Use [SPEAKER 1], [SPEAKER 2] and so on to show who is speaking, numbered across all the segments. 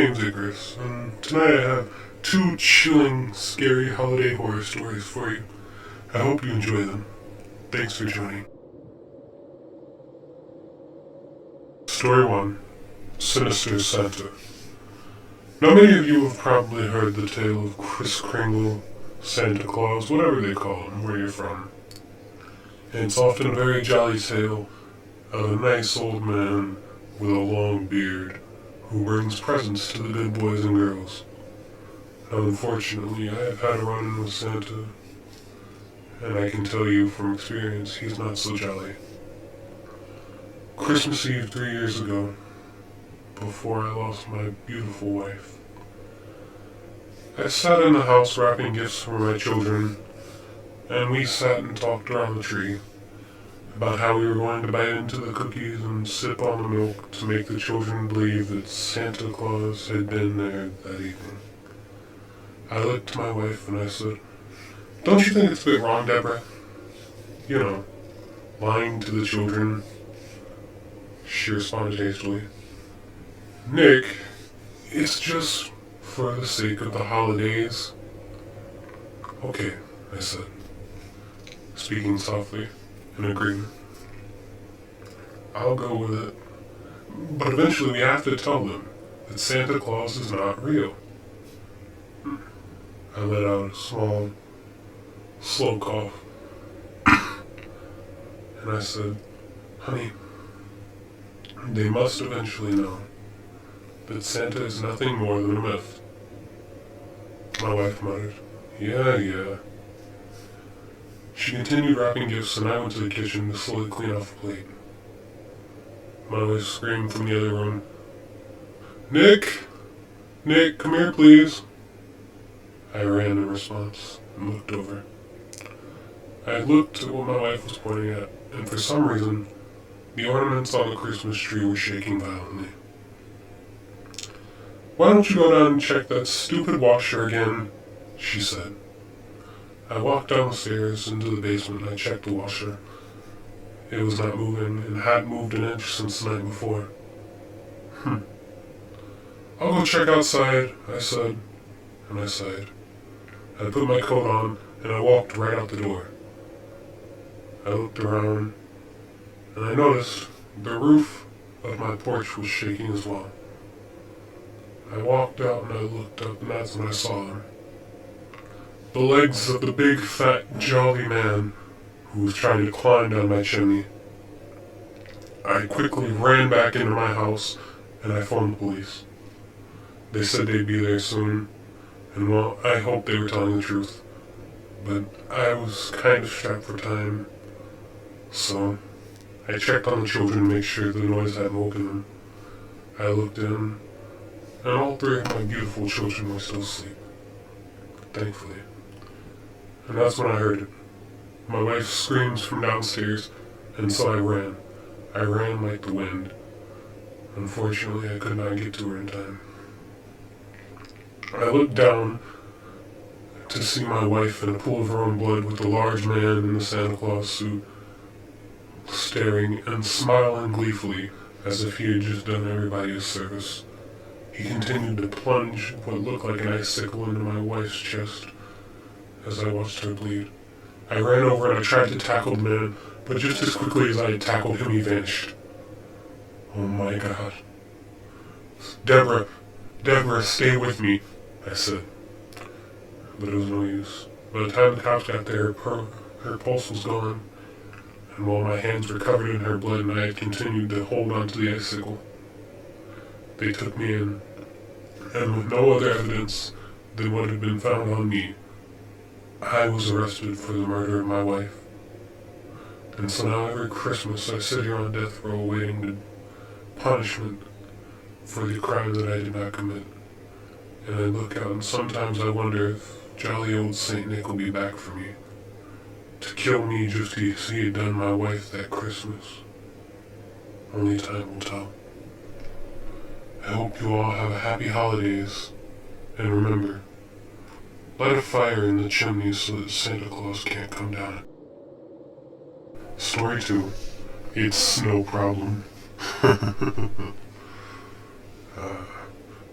[SPEAKER 1] name's Icarus, and tonight I have two chilling, scary holiday horror stories for you. I hope you enjoy them. Thanks for joining. Story 1. Sinister Santa. Now many of you have probably heard the tale of Kris Kringle, Santa Claus, whatever they call him, where you're from. And it's often a very jolly tale of a nice old man with a long beard who brings presents to the good boys and girls. Now, unfortunately, I have had a run-in with Santa, and I can tell you from experience, he's not so jolly. Christmas Eve 3 years ago, before I lost my beautiful wife, I sat in the house wrapping gifts for my children, and we sat and talked around the tree about how we were going to bite into the cookies and sip on the milk to make the children believe that Santa Claus had been there that evening. I looked to my wife and I said, "Don't you think it's a bit wrong, Deborah? You know, lying to the children." She responded hastily, "Nick, it's just for the sake of the holidays." "Okay," I said, speaking softly in agreement. "I'll go with it. But eventually we have to tell them that Santa Claus is not real." I let out a small, slow cough, and I said, "Honey, they must eventually know that Santa is nothing more than a myth." My wife muttered, Yeah. She continued wrapping gifts, and I went to the kitchen to slowly clean off the plate. My wife screamed from the other room, Nick, come here, please." I ran in response and looked over. I looked at what my wife was pointing at, and for some reason, the ornaments on the Christmas tree were shaking violently. "Why don't you go down and check that stupid washer again?" she said. I walked down the stairs into the basement and I checked the washer. It was not moving and hadn't moved an inch since the night before. "I'll go check outside," I said, and I sighed. I put my coat on and I walked right out the door. I looked around and I noticed the roof of my porch was shaking as well. I walked out and I looked up, and that's when I saw them. The legs of the big, fat, jolly man who was trying to climb down my chimney. I quickly ran back into my house and I phoned the police. They said they'd be there soon, and well, I hoped they were telling the truth, but I was kind of strapped for time, so I checked on the children to make sure the noise hadn't woken them. I looked in, and all three of my beautiful children were still asleep, thankfully. And that's when I heard it. My wife's screams from downstairs, and so I ran. I ran like the wind. Unfortunately, I could not get to her in time. I looked down to see my wife in a pool of her own blood with the large man in the Santa Claus suit, staring and smiling gleefully as if he had just done everybody a service. He continued to plunge what looked like an icicle into my wife's chest as I watched her bleed. I ran over and I tried to tackle the man, but just as quickly as I had tackled him, he vanished. Oh my God. Deborah, stay with me, I said. But it was no use. By the time the cops got there, her pulse was gone, and while my hands were covered in her blood and I had continued to hold on to the icicle, they took me in, and with no other evidence than what had been found on me, I was arrested for the murder of my wife. And so now every Christmas I sit here on death row awaiting the punishment for the crime that I did not commit. And I look out and sometimes I wonder if jolly old Saint Nick will be back for me, to kill me just as he had done my wife that Christmas. Only time will tell. I hope you all have a happy holidays, and remember, light a fire in the chimney so that Santa Claus can't come down. Story 2. It's no problem.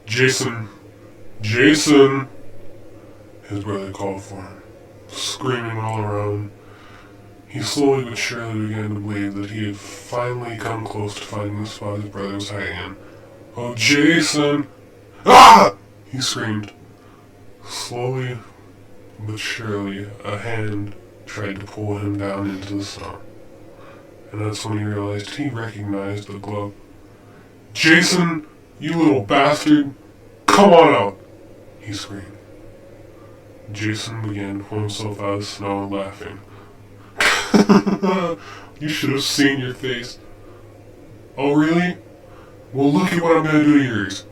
[SPEAKER 1] Jason! Jason! His brother called for him, screaming all around. He slowly but surely began to believe that he had finally come close to finding the spot his brother was hiding in. Oh, Jason! Ah! He screamed. Slowly but surely, a hand tried to pull him down into the snow. And that's when he realized he recognized the glove. Jason, you little bastard! Come on out! He screamed. Jason began to pull himself out of the snow, laughing. You should have seen your face. Oh, really? Well, look at what I'm gonna do to yours.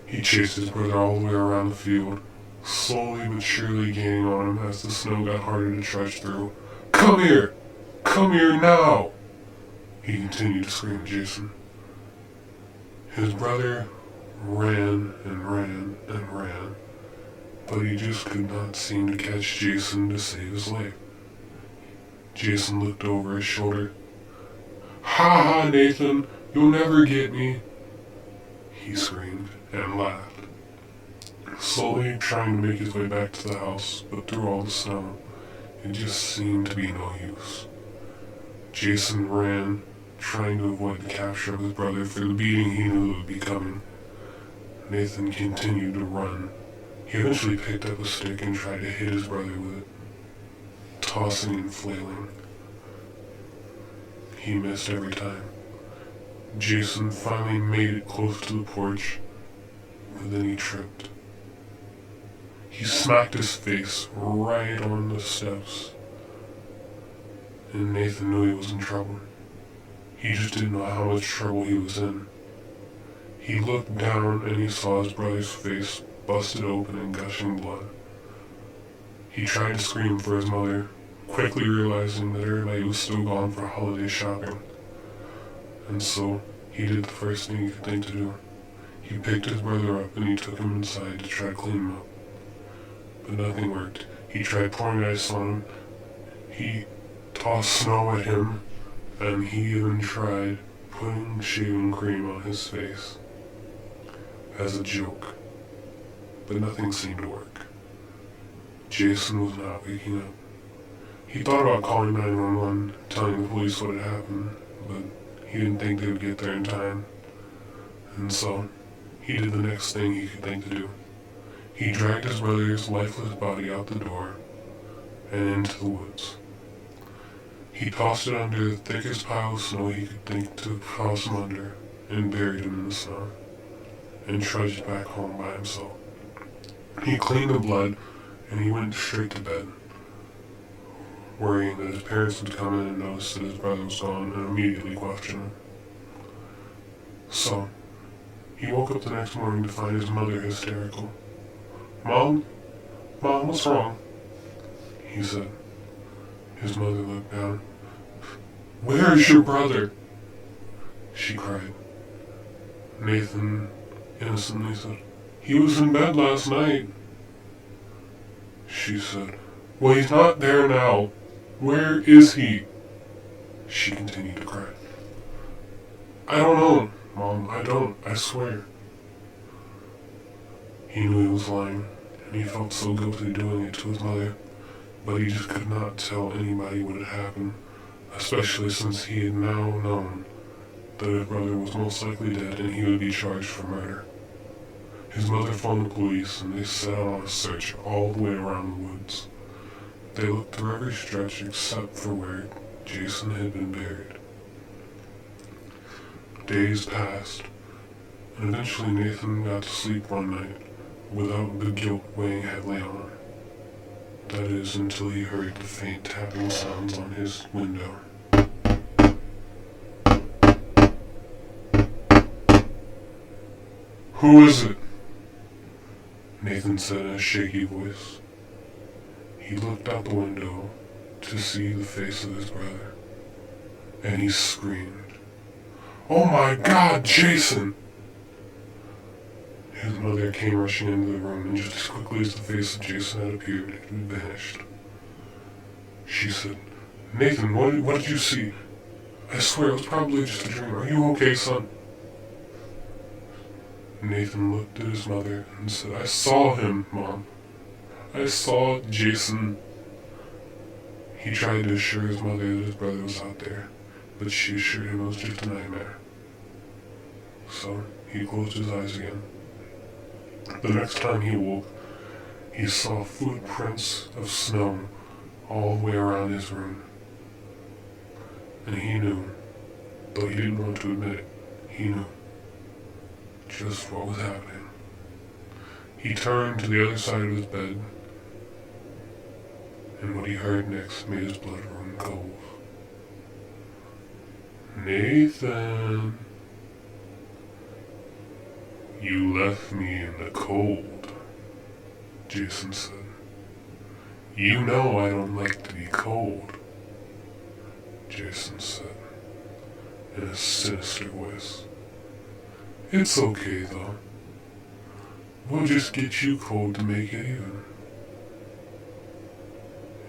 [SPEAKER 1] He chased his brother all the way around the field, slowly but surely gaining on him as the snow got harder to trudge through. Come here! Come here now! He continued to scream at Jason. His brother ran and ran and ran, but he just could not seem to catch Jason to save his life. Jason looked over his shoulder. Ha ha, Nathan, you'll never get me, he screamed and laughed, slowly trying to make his way back to the house, but through all the snow, it just seemed to be no use. Jason ran, trying to avoid the capture of his brother for the beating he knew would be coming. Nathan continued to run. He eventually picked up a stick and tried to hit his brother with it, tossing and flailing. He missed every time. Jason finally made it close to the porch, but then he tripped. He smacked his face right on the steps, and Nathan knew he was in trouble. He just didn't know how much trouble he was in. He looked down and he saw his brother's face busted open and gushing blood. He tried to scream for his mother, quickly realizing that everybody was still gone for holiday shopping. And so, he did the first thing he could think to do. He picked his brother up and he took him inside to try to clean him up. But nothing worked. He tried pouring ice on him, he tossed snow at him, and he even tried putting shaving cream on his face as a joke. But nothing seemed to work. Jason was not waking up. He thought about calling 911, telling the police what had happened, but he didn't think they would get there in time. And so, he did the next thing he could think to do. He dragged his brother's lifeless body out the door and into the woods. He tossed it under the thickest pile of snow he could think to toss him under and buried him in the snow, and trudged back home by himself. He cleaned the blood and he went straight to bed, worrying that his parents would come in and notice that his brother was gone and immediately question him. So, he woke up the next morning to find his mother hysterical. Mom, what's wrong? He said. His mother looked down. Where is your brother? She cried. Nathan innocently said, he was in bed last night. She said, well, he's not there now. Where is he? She continued to cry. I don't know, Mom, I swear. He knew he was lying, and he felt so guilty doing it to his mother, but he just could not tell anybody what had happened, especially since he had now known that his brother was most likely dead and he would be charged for murder. His mother phoned the police and they set out on a search all the way around the woods. They looked through every stretch except for where Jason had been buried. Days passed, and eventually Nathan got to sleep one night without the guilt weighing heavily on him. That is, until he heard the faint tapping sounds on his window. Who is it? Nathan said in a shaky voice. He looked out the window to see the face of his brother, and he screamed, Oh my God, Jason! His mother came rushing into the room, and just as quickly as the face of Jason had appeared, it had vanished. She said, Nathan, what did you see? I swear it was probably just a dream. Are you okay, son? Nathan looked at his mother and said, "I saw him, Mom. I saw Jason." He tried to assure his mother that his brother was out there, but she assured him it was just a nightmare. So he closed his eyes again. The next time he woke, he saw footprints of snow all the way around his room. And he knew, though he didn't want to admit it, he knew just what was happening. He turned to the other side of his bed, and what he heard next made his blood run cold. "Nathan, you left me in the cold," Jason said. "You know I don't like to be cold," Jason said in a sinister voice. "It's okay though. We'll just get you cold to make it even."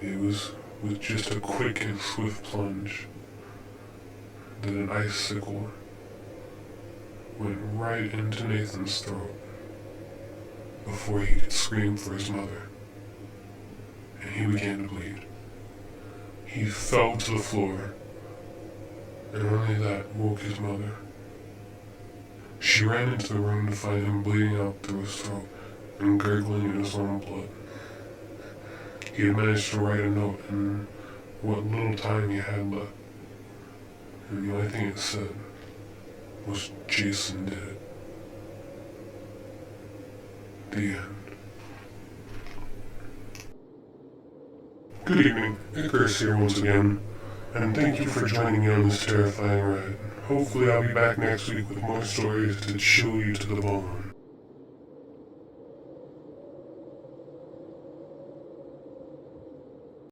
[SPEAKER 1] It was with just a quick and swift plunge that an icicle went right into Nathan's throat before he could scream for his mother, and he began to bleed. He fell to the floor, and only that woke his mother. She ran into the room to find him bleeding out through his throat and gurgling in his own blood. He had managed to write a note in what little time he had left, and the only thing it said was Jason did it. The end. Good evening, Icarus here once again, and thank you for joining me on this terrifying ride. Hopefully I'll be back next week with more stories that chill you to the bone.